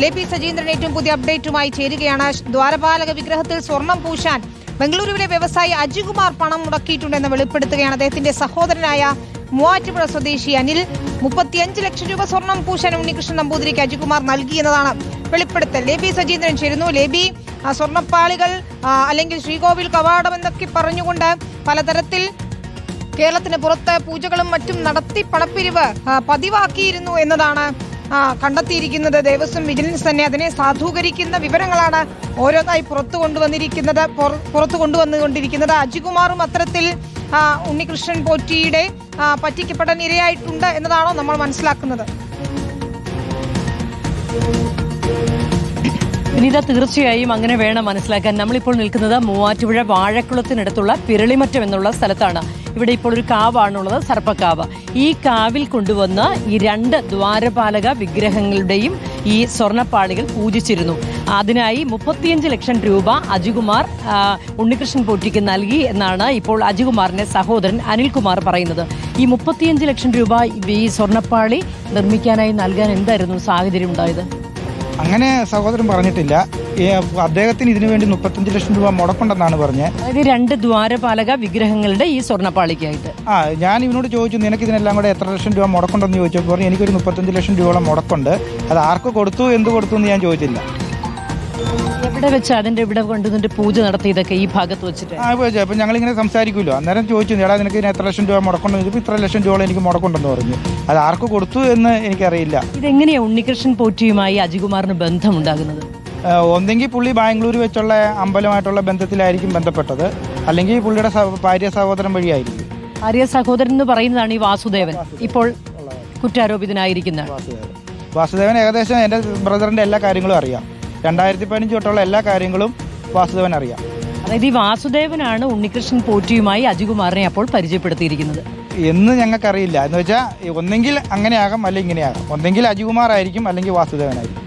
ലേപി സജീന്ദ്രൻ ഏറ്റവും പുതിയ അപ്ഡേറ്റുമായി ചേരുകയാണ്. ദ്വാരപാലക വിഗ്രഹത്തിൽ സ്വർണം പൂശാൻ ബംഗളൂരുവിലെ വ്യവസായി അജികുമാർ പണം മുടക്കിയിട്ടുണ്ടെന്ന് വെളിപ്പെടുത്തുകയാണ്. അദ്ദേഹത്തിന്റെ സഹോദരനായ മൂവാറ്റുപുഴ സ്വദേശി അനിൽ 35 ലക്ഷം രൂപ സ്വർണം പൂശാൻ ഉണ്ണികൃഷ്ണൻ നമ്പൂതിരിക്ക് അജികുമാർ നൽകിയെന്നതാണ് വെളിപ്പെടുത്തൽ. ലേപി സജീന്ദ്രൻ ചേരുന്നു. ലേപി, സ്വർണ്ണപ്പാളികൾ അല്ലെങ്കിൽ ശ്രീകോവിൽ കവാടം എന്നൊക്കെ പറഞ്ഞുകൊണ്ട് പലതരത്തിൽ കേരളത്തിന് പുറത്ത് പൂജകളും മറ്റും നടത്തി പണപ്പിരിവ് പതിവാക്കിയിരുന്നു എന്നതാണ് കണ്ടെത്തിയിരിക്കുന്നത്. ദേവസ്വം വിജിലൻസ് തന്നെ അതിനെ സാധൂകരിക്കുന്ന വിവരങ്ങളാണ് ഓരോന്നായി പുറത്തു കൊണ്ടുവന്നുകൊണ്ടിരിക്കുന്നത്. അജികുമാറും അത്തരത്തിൽ ഉണ്ണികൃഷ്ണൻ പോറ്റിയുടെ പറ്റിക്കപ്പെടാൻ ഇരയായിട്ടുണ്ട് എന്നതാണോ നമ്മൾ മനസ്സിലാക്കുന്നത്? വിനീത, തീർച്ചയായും അങ്ങനെ വേണം മനസ്സിലാക്കാൻ. നമ്മളിപ്പോൾ നിൽക്കുന്നത് മൂവാറ്റുപുഴ വാഴക്കുളത്തിനടുത്തുള്ള പിരളിമറ്റം എന്നുള്ള സ്ഥലത്താണ്. ഇവിടെ ഇപ്പോൾ ഒരു കാവാണുള്ളത്, സർപ്പക്കാവ്. ഈ കാവിൽ കൊണ്ടുവന്ന ഈ 2 ദ്വാരപാലക വിഗ്രഹങ്ങളുടെയും ഈ സ്വർണ്ണപ്പാളികൾ പൂജിച്ചിരുന്നു. അതിനായി 35 ലക്ഷം രൂപ അജികുമാർ ഉണ്ണികൃഷ്ണൻ പോറ്റിക്ക് നൽകി എന്നാണ് ഇപ്പോൾ അജികുമാറിന്റെ സഹോദരൻ അനിൽകുമാർ പറയുന്നത്. ഈ 35 ലക്ഷം രൂപ ഈ സ്വർണ്ണപ്പാളി നിർമ്മിക്കാനായി നൽകാൻ എന്തായിരുന്നു സാഹചര്യം ഉണ്ടായത്? അങ്ങനെ സഹോദരൻ പറഞ്ഞിട്ടില്ല. അദ്ദേഹത്തിന് ഇതിനു വേണ്ടി 35 ലക്ഷം രൂപ മുടക്കുണ്ടെന്നാണ് പറഞ്ഞത്. അതായത് 2 ദ്വാരപാലക വിഗ്രഹങ്ങളുടെ ഈ സ്വർണ്ണപ്പാളിക്കായിട്ട്. ഞാൻ ഇവനോട് ചോദിച്ചു, നിനക്ക് ഇതിനെല്ലാം കൂടെ എത്ര ലക്ഷം രൂപ മുടക്കുണ്ടെന്ന് ചോദിച്ചപ്പോൾ പറഞ്ഞു എനിക്കൊരു 35 ലക്ഷം രൂപയോളം മുടക്കുണ്ട്. അത് ആർക്ക് കൊടുത്തു, എന്ത് കൊടുത്തു എന്ന് ഞാൻ ചോദിച്ചില്ല. എവിടെ വെച്ച് അതിന്റെ ഇവിടെ കൊണ്ടുവന്നിട്ട് പൂജ നടത്തിയതൊക്കെ ഈ ഭാഗത്ത് വെച്ചിട്ട്? അപ്പൊ ഞങ്ങളിങ്ങനെ സംസാരിക്കുമല്ലോ, അന്നേരം ചോദിച്ചു, എടാ നിനക്ക് ഇതിന് എത്ര ലക്ഷം രൂപ മുടക്കുണ്ടെന്ന് ചോദിച്ചപ്പോൾ ഇത്ര ലക്ഷം രൂപ എനിക്ക് മുടക്കുണ്ടെന്ന് പറഞ്ഞു. അത് ആർക്ക് കൊടുത്തു എന്ന് എനിക്കറിയില്ല. ഇതെങ്ങനെയാ ഉണ്ണികൃഷ്ണൻ പോറ്റിയുമായി അജികുമാറിന് ബന്ധമുണ്ടാകുന്നത്? ഒന്നെങ്കിൽ പുള്ളി ബാംഗ്ലൂർ വെച്ചുള്ള അമ്പലമായിട്ടുള്ള ബന്ധത്തിലായിരിക്കും ബന്ധപ്പെട്ടത്, അല്ലെങ്കിൽ പുള്ളിയുടെ ഭാര്യ സഹോദരൻ വഴിയായിരിക്കും. ഭാര്യ സഹോദരൻ എന്ന് പറയുന്നതാണ് ഈ വാസുദേവൻ, ഇപ്പോൾ കുറ്റാരോപിതനായിരിക്കുന്ന വാസുദേവൻ. ഏകദേശം എൻ്റെ ബ്രദറിന്റെ എല്ലാ കാര്യങ്ങളും അറിയാം. 2015 തൊട്ടുള്ള എല്ലാ കാര്യങ്ങളും വാസുദേവൻ അറിയാം. അതായത് ഈ വാസുദേവനാണ് ഉണ്ണികൃഷ്ണൻ പോറ്റിയുമായി അജികുമാറിനെ അപ്പോൾ പരിചയപ്പെടുത്തിയിരിക്കുന്നത് എന്ന് ഞങ്ങൾക്കറിയില്ല. എന്ന് വെച്ചാൽ ഒന്നെങ്കിൽ അങ്ങനെയാകാം, അല്ലെങ്കിൽ ഇങ്ങനെയാകാം. ഒന്നെങ്കിൽ അജികുമാർ ആയിരിക്കും, അല്ലെങ്കിൽ വാസുദേവനായിരിക്കും.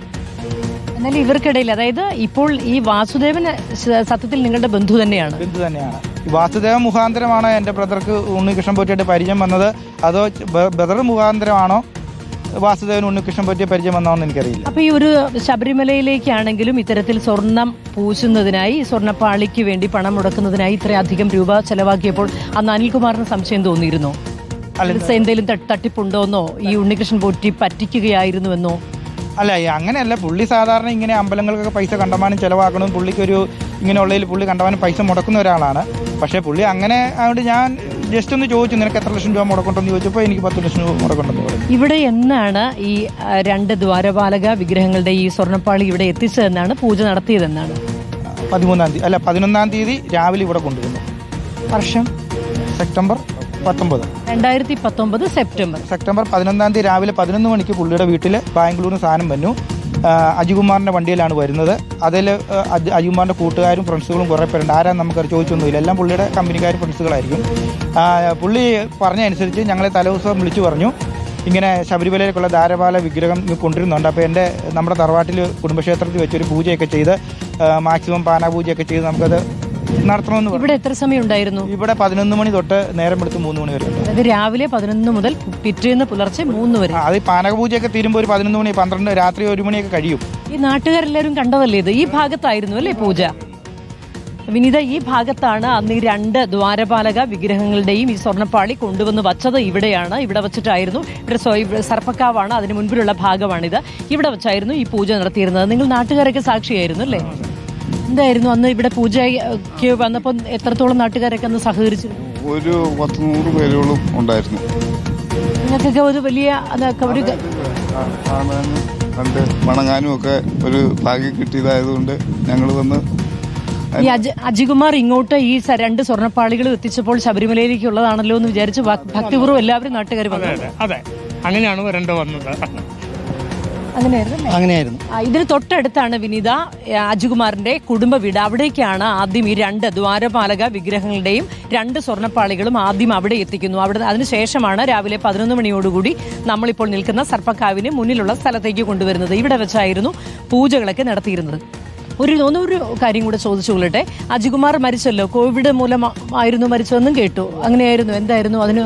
എന്നാലും ഇവർക്കിടയിൽ, അതായത് ഇപ്പോൾ ഈ വാസുദേവൻ സത്യത്തിൽ നിങ്ങളുടെ ബന്ധു തന്നെയാണ്? ബന്ധു തന്നെയാണ്. വാസുദേവൻ മുഖാന്തരമാണോ എൻ്റെ ബ്രദർക്ക് ഉണ്ണികൃഷ്ണൻ പോറ്റിയായിട്ട് പരിചയം വന്നത്, അതോ ബ്രദർ മുഖാന്തരമാണോ വാസുദേവൻ ഉണ്ണികൃഷ്ണൻ പോറ്റിയെ പരിചയം വന്നതെന്ന് എനിക്കറിയില്ല. അപ്പൊ ഈ ഒരു ശബരിമലയിലേക്കാണെങ്കിലും ഇത്തരത്തിൽ സ്വർണം പൂശുന്നതിനായി, സ്വർണ്ണപ്പാളിക്ക് വേണ്ടി പണം മുടക്കുന്നതിനായി ഇത്രയധികം രൂപ ചെലവാക്കിയപ്പോൾ അന്ന് അനിൽകുമാറിന് സംശയം തോന്നിയിരുന്നോ? എന്തെങ്കിലും തട്ടിപ്പുണ്ടോന്നോ, ഈ ഉണ്ണികൃഷ്ണൻ പോറ്റി പറ്റിക്കുകയായിരുന്നുവെന്നോ? അല്ല, അങ്ങനെയല്ല. പുള്ളി സാധാരണ ഇങ്ങനെ അമ്പലങ്ങൾക്കൊക്കെ പൈസ കണ്ടമാനം ചെലവാക്കണം. പുള്ളിക്കൊരു ഇങ്ങനെയുള്ളതിൽ പുള്ളി കണ്ടമാനം പൈസ മുടക്കുന്ന ഒരാളാണ്. പക്ഷേ പുള്ളി അങ്ങനെ അതുകൊണ്ട് ഞാൻ ജസ്റ്റ് ഒന്ന് ചോദിച്ചു, നിനക്ക് എത്ര ലക്ഷം രൂപ മുടക്കുണ്ടെന്ന് ചോദിച്ചപ്പോൾ എനിക്ക് 10 ലക്ഷം രൂപ മുടക്കുണ്ടെന്ന് പറഞ്ഞു. ഇവിടെ എന്നാണ് ഈ 2 ദ്വാരപാലക വിഗ്രഹങ്ങളുടെ ഈ സ്വർണ്ണപ്പാളി ഇവിടെ എത്തിച്ചതെന്നാണ്, പൂജ നടത്തിയതെന്നാണ്? 11-ാം തീയതി രാവിലെ ഇവിടെ കൊണ്ടുവന്നു. വർഷം സെപ്റ്റംബർ 19, 2019 സെപ്റ്റംബർ 11-ാം തീയതി രാവിലെ 11 മണിക്ക് പുള്ളിയുടെ വീട്ടിൽ ബാംഗ്ലൂരിന് സാധനം വന്നു. അജികുമാറിൻ്റെ വണ്ടിയിലാണ് വരുന്നത്. അതിൽ അജികുമാറിൻ്റെ കൂട്ടുകാരും ഫ്രണ്ട്സുകളും കുറേ പേരുണ്ട്. ആരാന്ന് നമുക്കത് ചോദിച്ചൊന്നുമില്ല. എല്ലാം പുള്ളിയുടെ കമ്പനിക്കാരും ഫ്രണ്ട്സുകളായിരിക്കും. പുള്ളി പറഞ്ഞ അനുസരിച്ച് ഞങ്ങളെ തലേദിവസം വിളിച്ചു പറഞ്ഞു, ഇങ്ങനെ ശബരിമലയിലേക്കുള്ള ദ്വാരപാല വിഗ്രഹം കൊണ്ടുവരുന്നുണ്ട്. അപ്പോൾ നമ്മുടെ തറവാട്ടിൽ കുടുംബക്ഷേത്രത്തിൽ വെച്ചൊരു പൂജയൊക്കെ ചെയ്ത് മാക്സിമം പാനാപൂജയൊക്കെ ചെയ്ത് നമുക്കത് നടത്തണമെന്ന്. ഇവിടെ എത്ര സമയം ഉണ്ടായിരുന്നു? ഇവിടെ 11 മണി തൊട്ട് നേരം എടുത്ത് 3 മണി വരെ. അതായത് രാവിലെ 11 മുതൽ പിറ്റേന്ന് പുലർച്ചെ 3 വരെ. അത് പാനകപൂജയൊക്കെ തീരുമ്പോൾ ഒരു 11 മണി, 12, രാത്രി 1 മണിയൊക്കെ കഴിയും. ഈ നാട്ടുകാരെല്ലാവരും കണ്ടതല്ലേ ഇത്? ഈ ഭാഗത്തായിരുന്നു അല്ലേ പൂജ? വിനീത, ഈ ഭാഗത്താണ് അന്ന് ഈ 2 ദ്വാരപാലക വിഗ്രഹങ്ങളുടെയും ഈ സ്വർണ്ണപ്പാളി കൊണ്ടുവന്ന് വച്ചത്. ഇവിടെയാണ്, ഇവിടെ വെച്ചിട്ടായിരുന്നു. ഇവിടെ സർപ്പക്കാവാണ്, അതിന് മുൻപിലുള്ള ഭാഗമാണിത്. ഇവിടെ വെച്ചായിരുന്നു ഈ പൂജ നടത്തിയിരുന്നത്. നിങ്ങൾ നാട്ടുകാരൊക്കെ സാക്ഷിയായിരുന്നു അല്ലേ? എന്തായിരുന്നു അന്ന് ഇവിടെ പൂജയ്ക്ക് വന്നപ്പോൾ എത്രത്തോളം നാട്ടുകാരൊക്കെ അന്ന് സഹകരിച്ചു? ഒരു 100 പേരോളം ഉണ്ടായിരുന്നു. നിങ്ങൾക്കൊക്കെ ഒരു വലിയ കണ്ട് വണങ്ങാനും ഒക്കെ ഒരു ഭാഗ്യം കിട്ടിയതായതുകൊണ്ട് ഞങ്ങൾ വന്ന്. ഈ അജികുമാർ ഇങ്ങോട്ട് ഈ 2 സ്വർണ്ണപ്പാളികൾ എത്തിച്ചപ്പോൾ ശബരിമലയിലേക്കുള്ളതാണല്ലോ എന്ന് വിചാരിച്ച് ഭക്തിപൂർവ്വം എല്ലാവരും നാട്ടുകാർ വന്നു. അതെ, അങ്ങനെയാണ് വരേണ്ട വന്നത്. അങ്ങനെയായിരുന്നു. ഇതിന് തൊട്ടടുത്താണ് വിനീത അജികുമാറിന്റെ കുടുംബ വീട്. അവിടേക്കാണ് ആദ്യം ഈ 2 ദ്വാരപാലക വിഗ്രഹങ്ങളുടെയും 2 സ്വർണ്ണപ്പാളികളും ആദ്യം അവിടെ എത്തിക്കുന്നു. അതിനുശേഷമാണ് രാവിലെ 11 മണിയോടുകൂടി നമ്മളിപ്പോൾ നിൽക്കുന്ന സർപ്പക്കാവിന് മുന്നിലുള്ള സ്ഥലത്തേക്ക് കൊണ്ടുവരുന്നത്. ഇവിടെ വെച്ചായിരുന്നു പൂജകളൊക്കെ നടത്തിയിരുന്നത്. ഒരു കാര്യം കൂടെ ചോദിച്ചു കൊള്ളട്ടെ. അജികുമാർ മരിച്ചല്ലോ, കോവിഡ് മൂലമായിരുന്നു മരിച്ചതെന്നും കേട്ടു. അങ്ങനെയായിരുന്നു? എന്തായിരുന്നു അതിന്?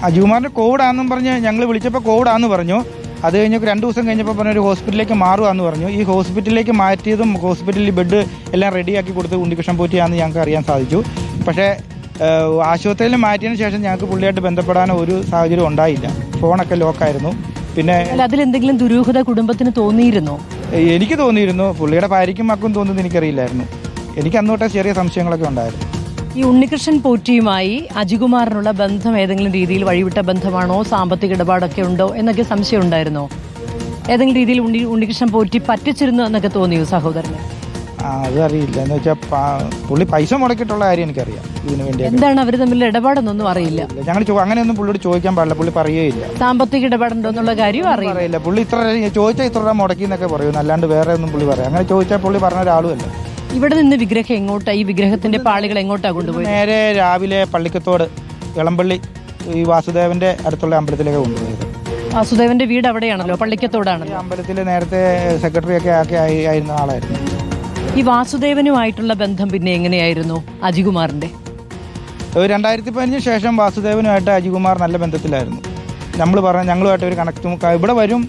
അജികുമാറിന്റെ കോവിഡാന്നും പറഞ്ഞ് ഞങ്ങൾ വിളിച്ചപ്പോൾ കോവിഡാന്ന് പറഞ്ഞു. അത് കഴിഞ്ഞ് 2 ദിവസം കഴിഞ്ഞപ്പോൾ പറഞ്ഞ ഒരു ഹോസ്പിറ്റലിലേക്ക് മാറുകയെന്ന് പറഞ്ഞു. ഈ ഹോസ്പിറ്റലിലേക്ക് മാറ്റിയതും ഹോസ്പിറ്റലിൽ ബെഡ് എല്ലാം റെഡിയാക്കി കൊടുത്ത് ഉണ്ണികൃഷ്ണൻ പോറ്റിയാണെന്ന് ഞങ്ങൾക്ക് അറിയാൻ സാധിച്ചു. പക്ഷേ ആശുപത്രിയിൽ മാറ്റിയതിന് ശേഷം ഞങ്ങൾക്ക് പുള്ളിയായിട്ട് ബന്ധപ്പെടാനോ ഒരു സാഹചര്യം ഉണ്ടായില്ല. ഫോണൊക്കെ ലോക്കായിരുന്നു. പിന്നെ അതിലെന്തെങ്കിലും ദുരൂഹത കുടുംബത്തിന് തോന്നിയിരുന്നോ? എനിക്ക് തോന്നിയിരുന്നു. പുള്ളിയുടെ ഭാര്യയ്ക്കും മക്കും തോന്നുന്നത് എനിക്കറിയില്ലായിരുന്നു. എനിക്ക് അന്ന് തൊട്ടേ ചെറിയ സംശയങ്ങളൊക്കെ ഉണ്ടായിരുന്നു. ഈ ഉണ്ണികൃഷ്ണൻ പോറ്റിയുമായി അജികുമാറിനുള്ള ബന്ധം ഏതെങ്കിലും രീതിയിൽ വഴിവിട്ട ബന്ധമാണോ, സാമ്പത്തിക ഇടപാടൊക്കെ ഉണ്ടോ എന്നൊക്കെ സംശയം ഉണ്ടായിരുന്നോ? ഏതെങ്കിലും രീതിയിൽ ഉണ്ണികൃഷ്ണൻ പോറ്റി പറ്റിച്ചിരുന്നു എന്നൊക്കെ തോന്നിയോ സഹോദരന്? അതറിയില്ല. എന്ന് വെച്ചാൽ പുള്ളി പൈസ മുടക്കിയിട്ടുള്ള കാര്യം എനിക്കറിയാം. ഇതിനു വേണ്ടി എന്താണ് അവർ തമ്മിൽ ഇടപാടെന്നൊന്നും അറിയില്ല. ഞങ്ങൾ അങ്ങനെയൊന്നും പുള്ളിയോട് ചോദിക്കാൻ പാടില്ല. പുള്ളി പറയുകയില്ല. സാമ്പത്തിക ഇടപാടുണ്ടോ എന്നുള്ള കാര്യം അറിയില്ല. പുള്ളി ചോദിച്ചാൽ ഇത്ര രൂപ മുടക്കി എന്നൊക്കെ പറയും, അല്ലാണ്ട് വേറെ ഒന്നും പുള്ളി പറയാം. അങ്ങനെ ചോദിച്ചാൽ പുള്ളി പറഞ്ഞ ഒരാളുമല്ല. ഇവിടെ നിന്ന് വിഗ്രഹം എങ്ങോട്ടാ, ഈ വിഗ്രഹത്തിന്റെ പാളികൾ എങ്ങോട്ടാ കൊണ്ടുപോയി? നേരെ രാവിലെ പള്ളിക്കത്തോട് ഇളമ്പള്ളി ഈ വാസുദേവന്റെ അടുത്തുള്ള അമ്പലത്തിലേക്ക് കൊണ്ടുപോയത്. വാസുദേവന്റെ വീട് അവിടെയാണല്ലോ, പള്ളിക്കത്തോടാണല്ലോ. അമ്പലത്തിൽ നേരത്തെ സെക്രട്ടറി ഒക്കെ ആയിരുന്ന ആളായിരുന്നു. ഈ വാസുദേവനുമായിട്ടുള്ള ബന്ധം പിന്നെ എങ്ങനെയായിരുന്നു അജികുമാറിന്റെ? 2015 ശേഷം വാസുദേവനുമായിട്ട് അജികുമാർ നല്ല ബന്ധത്തിലായിരുന്നു. ഞങ്ങളുമായിട്ട് ഒരു കണക്റ്റും ഇവിടെ വരും,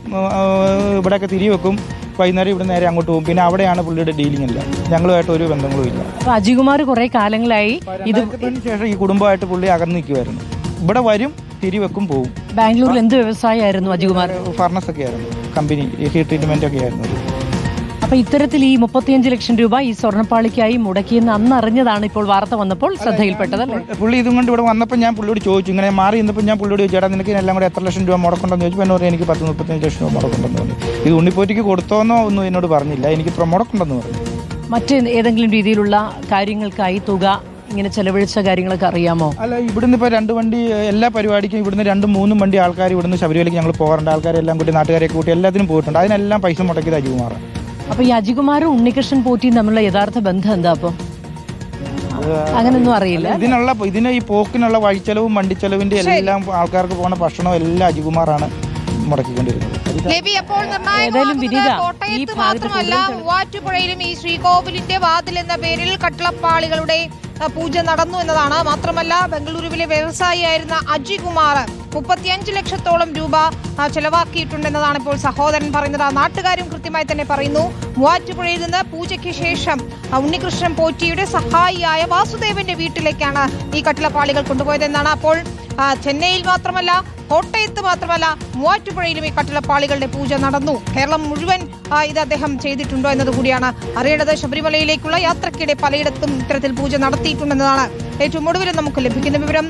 ഇവിടെയൊക്കെ തിരിവെക്കും, വൈകുന്നേരം ഇവിടെ നേരെ അങ്ങോട്ട് പോകും. പിന്നെ അവിടെയാണ് പുള്ളിയുടെ ഡീലിംഗ് എല്ലാം. ഞങ്ങളുമായിട്ട് ഒരു ബന്ധങ്ങളും ഇല്ല. അപ്പൊ അജികുമാർ കുറെ കാലങ്ങളായി ഇതിന് ശേഷം ഈ കുടുംബമായിട്ട് പുള്ളി അകന്നു നിൽക്കുമായിരുന്നു. ഇവിടെ വരും, തിരിവെക്കും, പോകും. ബാംഗ്ലൂരിൽ എന്ത് വ്യവസായമായിരുന്നു അജികുമാർ? ഫർണസ് ഒക്കെ ആയിരുന്നു, കമ്പനി ഹീറ്റ് ട്രീറ്റ്മെന്റ് ഒക്കെ ആയിരുന്നു. അപ്പൊ ഇത്തരത്തിൽ ഈ 35 ലക്ഷം രൂപ ഈ സ്വർണ്ണപ്പാളിക്കായി മുടക്കിയെന്ന് അന്ന് അറിഞ്ഞതാണ് ഇപ്പോൾ വാർത്ത വന്നപ്പോൾ ശ്രദ്ധയിൽപ്പെട്ടതല്ലേ? പുള്ളി ഇതും കൊണ്ട് ഇവിടെ വന്നപ്പോൾ ഞാൻ പുള്ളിയോട് ചോദിച്ചു, ഇങ്ങനെ മാറി ഇന്നപ്പോൾ ഞാൻ പുള്ളിയോട് ചോദിച്ചു, ചേട്ടാ നിനക്ക് എല്ലാം കൂടെ എത്ര ലക്ഷം രൂപ മുടക്കുണ്ടെന്ന് ചോദിച്ചു. എന്നോട് എനിക്ക് 35 ലക്ഷം രൂപ മുടക്കുണ്ടെന്ന് പറഞ്ഞു. ഇത് ഉണ്ണിപ്പോറ്റിക്ക് കൊടുത്തോന്നോ ഒന്നും എന്നോട് പറഞ്ഞില്ല. എനിക്ക് മുടക്കുണ്ടെന്ന് പറഞ്ഞു. മറ്റ് ഏതെങ്കിലും രീതിയിലുള്ള കാര്യങ്ങൾക്കായി തുക ഇങ്ങനെ ചെലവഴിച്ച കാര്യങ്ങളൊക്കെ അറിയാമോ? അല്ല, ഇവിടുന്ന് ഇപ്പോൾ 2 വണ്ടി എല്ലാ പരിപാടിക്കും ഇവിടുന്ന് 2-3 വണ്ടി ആൾക്കാർ ഇവിടുന്ന് ശബരിമലയ്ക്ക് ഞങ്ങൾ പോകാറുണ്ട്. ആൾക്കാരെല്ലാം കൂട്ടി നാട്ടുകാരെയൊക്കെ കൂട്ടി എല്ലാത്തിനും പോയിട്ടുണ്ട്. അതിനെല്ലാം പൈസ മുടക്കിയത് അജികുമാർ. അപ്പൊ ഈ അജികുമാറും ഉണ്ണികൃഷ്ണൻ പോറ്റിയും തമ്മിലുള്ള യഥാർത്ഥ ബന്ധം എന്താ? അപ്പൊ അങ്ങനൊന്നും അറിയില്ല. ഇതിന് ഈ പോക്കിനുള്ള വഴിച്ചെലവും വണ്ടിച്ചെലവിന്റെ എല്ലാം ആൾക്കാർക്ക് പോകുന്ന ഭക്ഷണവും എല്ലാം അജികുമാറാണ് മുടക്കിക്കൊണ്ടിരുന്നത്. ഏതായാലും വിനീത, ഈ മാത്രമല്ല മൂവാറ്റുപുഴയിലും ഈ ശ്രീകോവിലിന്റെ വാതിൽ എന്ന പേരിൽ കട്ടിളപ്പാളികളുടെ പൂജ നടന്നു എന്നതാണ്. മാത്രമല്ല ബംഗളൂരുവിലെ വ്യവസായിയായിരുന്ന അജികുമാർ 35 ലക്ഷത്തോളം രൂപ ചെലവാക്കിയിട്ടുണ്ടെന്നതാണ് ഇപ്പോൾ സഹോദരൻ പറയുന്നത്. നാട്ടുകാരും കൃത്യമായി തന്നെ പറയുന്നു. മൂവാറ്റുപുഴയിൽ നിന്ന് പൂജയ്ക്ക് ശേഷം ഉണ്ണികൃഷ്ണൻ പോറ്റിയുടെ സഹായിയായ വാസുദേവന്റെ വീട്ടിലേക്കാണ് ഈ കട്ടിളപ്പാളികൾ കൊണ്ടുപോയതെന്നാണ്. അപ്പോൾ ചെന്നൈയിൽ മാത്രമല്ല, കോട്ടയത്ത് മാത്രമല്ല, മൂവാറ്റുപുഴയിലും ഈ കട്ടിളപ്പാളികളുടെ പൂജ നടന്നു. കേരളം മുഴുവൻ ഇത് അദ്ദേഹം ചെയ്തിട്ടുണ്ടോ എന്നത് കൂടിയാണ് അറിയേണ്ടത്. ശബരിമലയിലേക്കുള്ള യാത്രക്കിടെ പലയിടത്തും ഇത്തരത്തിൽ പൂജ നടത്തിയിട്ടുണ്ടെന്നതാണ് ഏറ്റവും ഒടുവിൽ നമുക്ക് ലഭിക്കുന്ന വിവരം.